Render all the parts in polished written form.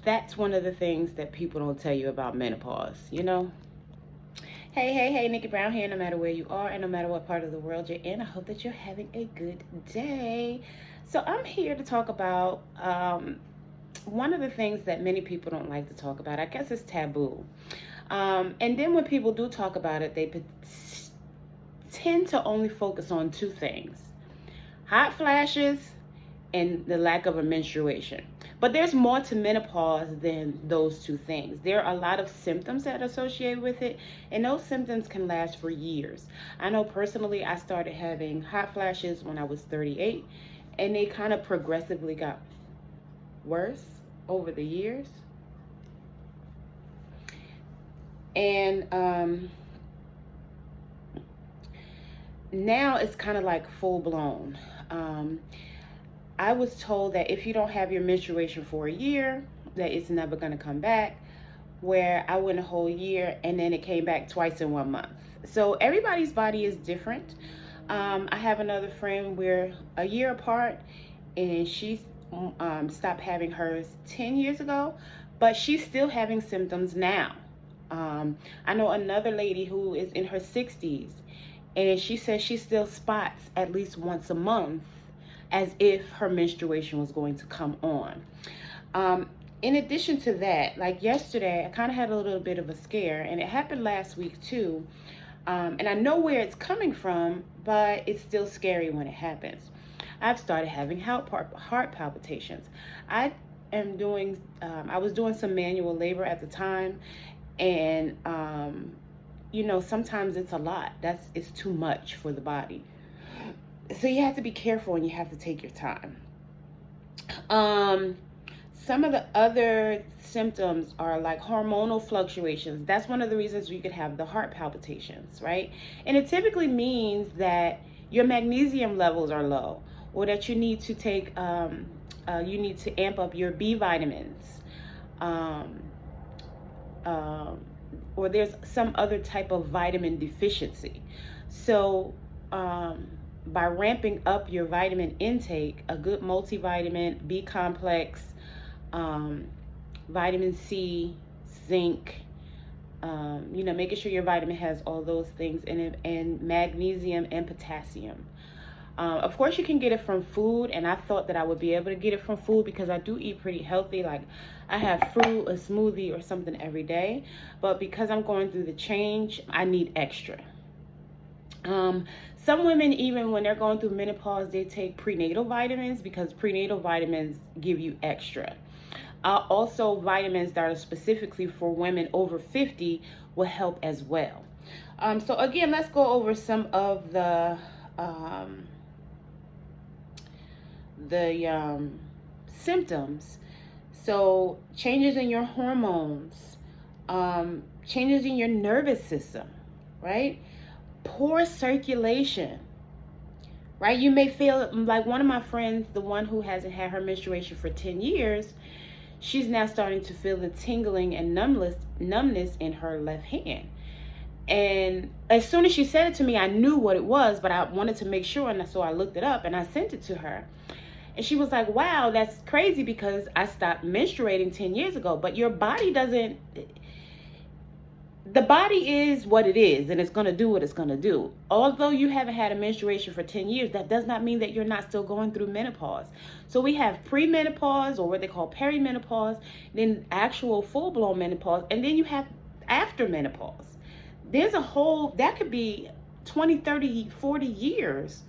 that's one of the things that people don't tell you about menopause, you know? Hey, Nickie Brown here, no matter where you are and no matter what part of the world you're in. I hope that you're having a good day. So I'm here to talk about one of the things that many people don't like to talk about. I guess it's taboo. And then when people do talk about it, they tend to only focus on two things: hot flashes and the lack of a menstruation. But there's more to menopause than those two things. There are a lot of symptoms that are associated with it, and those symptoms can last for years. I know personally I started having hot flashes when I was 38, and they kind of progressively got worse over the years. And now it's kind of like full blown. I was told that if you don't have your menstruation for a year, that it's never going to come back, where I went a whole year and then it came back twice in 1 month. So everybody's body is different. I have another friend, we're a year apart, and she stopped having hers 10 years ago, but she's still having symptoms now. I know another lady who is in her 60s, and she says she still spots at least once a month as if her menstruation was going to come on. In addition to that, like yesterday, I kind of had a little bit of a scare, and it happened last week too. And I know where it's coming from, but it's still scary when it happens. I've started having heart palpitations. I was doing some manual labor at the time, and sometimes it's a lot. It's too much for the body. So you have to be careful and you have to take your time. Some of the other symptoms are like hormonal fluctuations. That's one of the reasons you could have the heart palpitations, right? And it typically means that your magnesium levels are low, or that you need to take, you need to amp up your B vitamins, or there's some other type of vitamin deficiency. So, by ramping up your vitamin intake, a good multivitamin, B complex, vitamin C, zinc, making sure your vitamin has all those things in it, and magnesium and potassium. Of course, you can get it from food, and I thought that I would be able to get it from food because I do eat pretty healthy. Like, I have fruit, a smoothie, or something every day. But because I'm going through the change, I need extra. Some women, even when they're going through menopause, they take prenatal vitamins because prenatal vitamins give you extra. Also, vitamins that are specifically for women over 50 will help as well. So again, let's go over some of the symptoms. So changes in your hormones, changes in your nervous system, right? Poor circulation, right? You may feel like one of my friends, the one who hasn't had her menstruation for 10 years, she's now starting to feel the tingling and numbness in her left hand. And as soon as she said it to me, I knew what it was, but I wanted to make sure, and so I looked it up and I sent it to her. And she was like, wow, that's crazy because I stopped menstruating 10 years ago. But your body doesn't, the body is what it is, and it's going to do what it's going to do. Although you haven't had a menstruation for 10 years, that does not mean that you're not still going through menopause. So we have premenopause, or what they call perimenopause, then actual full-blown menopause, and then you have after menopause. There's a whole, that could be 20, 30, 40 years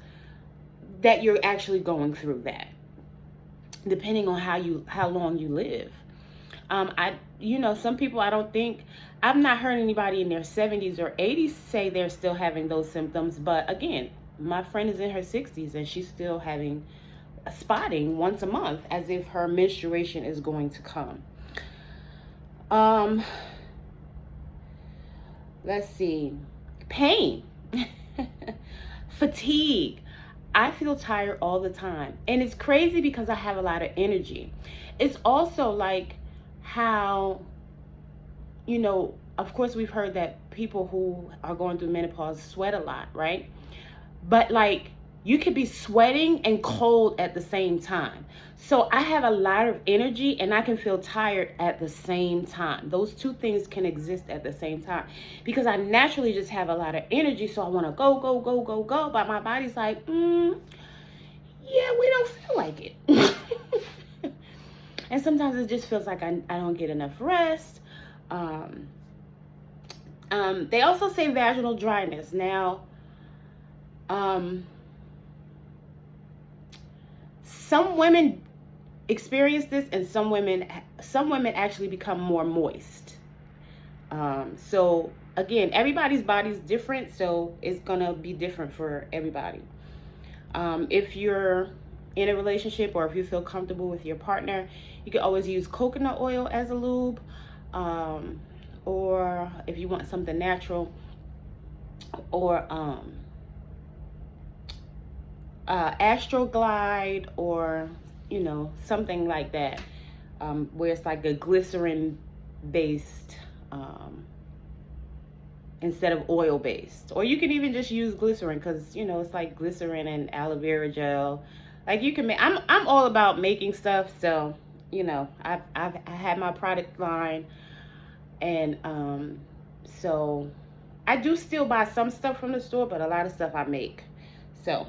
that you're actually going through that, depending on how long you live. Some people, I've not heard anybody in their 70s or 80s say they're still having those symptoms. But again, my friend is in her 60s and she's still having a spotting once a month as if her menstruation is going to come. Let's see. Pain. Fatigue. I feel tired all the time. And it's crazy because I have a lot of energy. It's also like how, of course we've heard that people who are going through menopause sweat a lot, right? But like you could be sweating and cold at the same time. So I have a lot of energy and I can feel tired at the same time. Those two things can exist at the same time because I naturally just have a lot of energy. So I want to go, go, go, go, go. But my body's like, yeah, we don't feel like it. And sometimes it just feels like I don't get enough rest. They also say vaginal dryness. Now, some women experience this, and some women actually become more moist. So again, everybody's body's different, so it's gonna be different for everybody. If you're in a relationship or if you feel comfortable with your partner, you can always use coconut oil as a lube, or if you want something natural, or Astroglide, or something like that, where it's like a glycerin based instead of oil based. Or you can even just use glycerin, because it's like glycerin and aloe vera gel. Like you can make, I'm all about making stuff, so I had my product line, and so I do still buy some stuff from the store, but a lot of stuff I make. So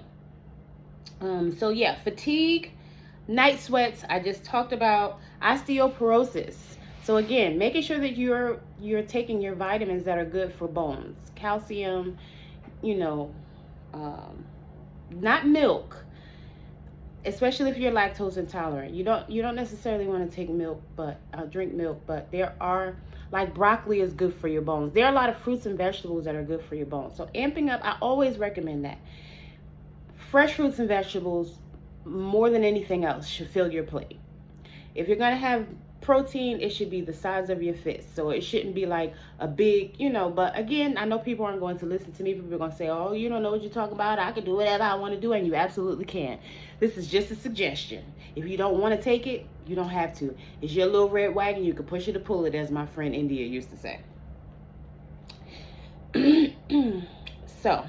yeah, fatigue, night sweats, I just talked about. Osteoporosis. So again, making sure that you're taking your vitamins that are good for bones, calcium, not milk, especially if you're lactose intolerant. You don't necessarily want to take milk, but drink milk, but there are, like, broccoli is good for your bones. There are a lot of fruits and vegetables that are good for your bones. So amping up, I always recommend that. Fresh fruits and vegetables, more than anything else, should fill your plate. If you're going to have protein, it should be the size of your fist. So it shouldn't be like a big, but again, I know people aren't going to listen to me. People are going to say, oh, you don't know what you're talking about. I can do whatever I want to do. And you absolutely can. This is just a suggestion. If you don't want to take it, you don't have to. It's your little red wagon. You can push it or pull it, as my friend India used to say. So,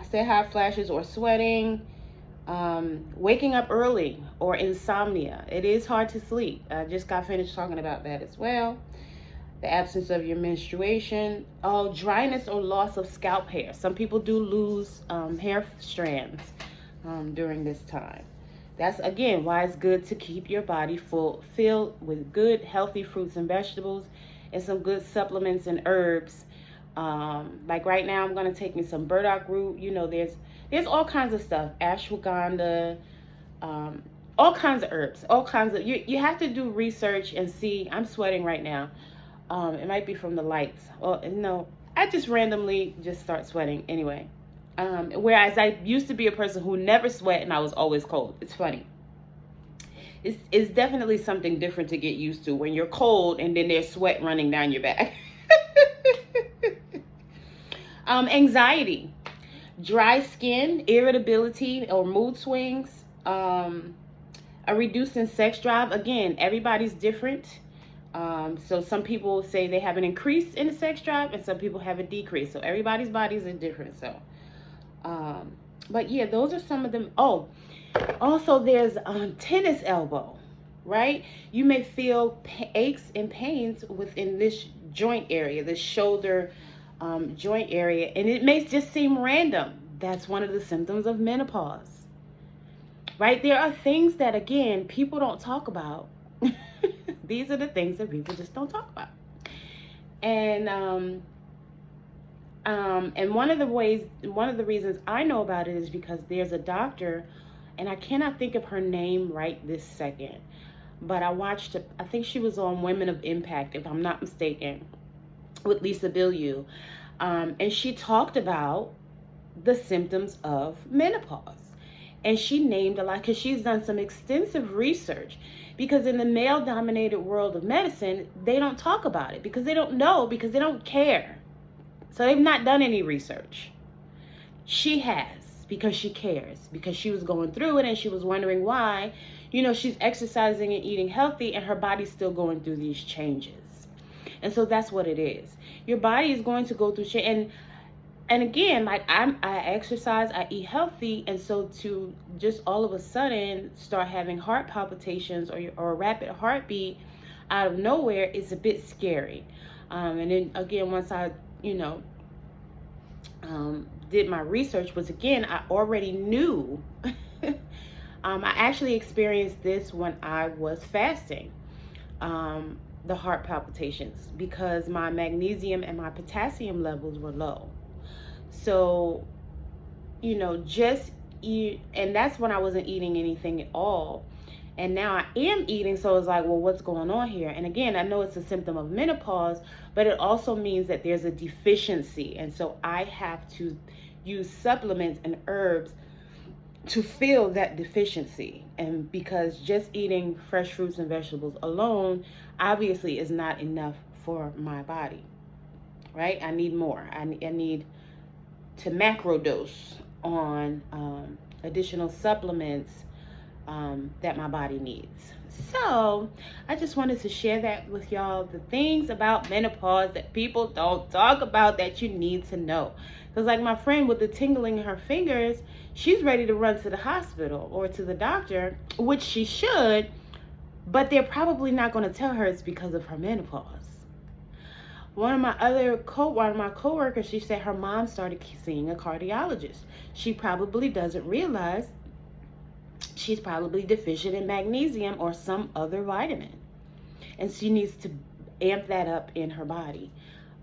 say hot flashes or sweating, waking up early or insomnia. It is hard to sleep. I just got finished talking about that as well. The absence of your menstruation. Oh, dryness or loss of scalp hair. Some people do lose hair strands during this time. That's, again, why it's good to keep your body filled with good, healthy fruits and vegetables and some good supplements and herbs. Like right now, I'm going to take me some burdock root. There's all kinds of stuff. Ashwagandha, all kinds of herbs, all kinds of, you have to do research and see. I'm sweating right now. It might be from the lights. Well, no, I just randomly just start sweating anyway. Whereas I used to be a person who never sweat and I was always cold. It's funny. It's definitely something different to get used to when you're cold and then there's sweat running down your back. Anxiety, dry skin, irritability or mood swings, a reduced in sex drive. Again, everybody's different. So some people say they have an increase in the sex drive and some people have a decrease. So everybody's bodies are different. So, but yeah, those are some of them. Oh, also there's tennis elbow, right? You may feel aches and pains within this joint area, this shoulder joint area, and it may just seem random. That's one of the symptoms of menopause, right? There are things that, again, people don't talk about. These are the things that people just don't talk about. And one of the reasons I know about it is because there's a doctor, and I cannot think of her name right this second, but I think she was on Women of Impact, if I'm not mistaken, with Lisa Bilyeu, and she talked about the symptoms of menopause, and she named a lot because she's done some extensive research, because in the male-dominated world of medicine, they don't talk about it because they don't know, because they don't care. So they've not done any research. She has, because she cares, because she was going through it and she was wondering why, she's exercising and eating healthy and her body's still going through these changes. And so that's what it is. Your body is going to go through change. And again, like I exercise, I eat healthy, and so to just all of a sudden start having heart palpitations or a rapid heartbeat out of nowhere is a bit scary. And then again, once I, you know, did my research, was again, I already knew. I actually experienced this when I was fasting. The heart palpitations, because my magnesium and my potassium levels were low. So, you know, just eat, and that's when I wasn't eating anything at all. And now I am eating, so it's like, well, what's going on here? And again, I know it's a symptom of menopause, but it also means that there's a deficiency. And so I have to use supplements and herbs to fill that deficiency. And because just eating fresh fruits and vegetables alone obviously is not enough for my body, right? I need more. I need to macro dose on additional supplements that my body needs. So I just wanted to share that with y'all, the things about menopause that people don't talk about that you need to know. Because like my friend with the tingling in her fingers, she's ready to run to the hospital or to the doctor, which she should, but they're probably not going to tell her it's because of her menopause. One of my coworkers, she said her mom started seeing a cardiologist. She probably doesn't realize she's probably deficient in magnesium or some other vitamin, and she needs to amp that up in her body.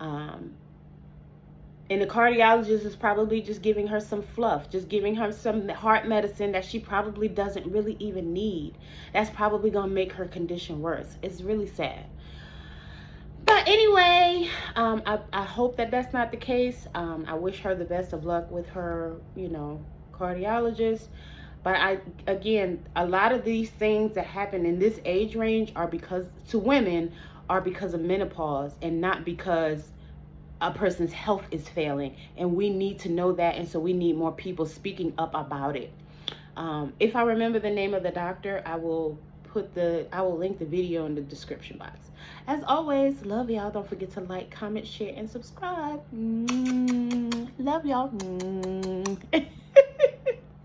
And the cardiologist is probably just giving her some fluff, just giving her some heart medicine that she probably doesn't really even need. That's probably going to make her condition worse. It's really sad. But anyway, I hope that that's not the case. I wish her the best of luck with her, you know, cardiologist. But again, a lot of these things that happen in this age range are because, to women, are because of menopause and not because a person's health is failing. And we need to know that, and so we need more people speaking up about it. If I remember the name of the doctor, I will link the video in the description box. As always, love y'all. Don't forget to like, comment, share, and subscribe. Love y'all.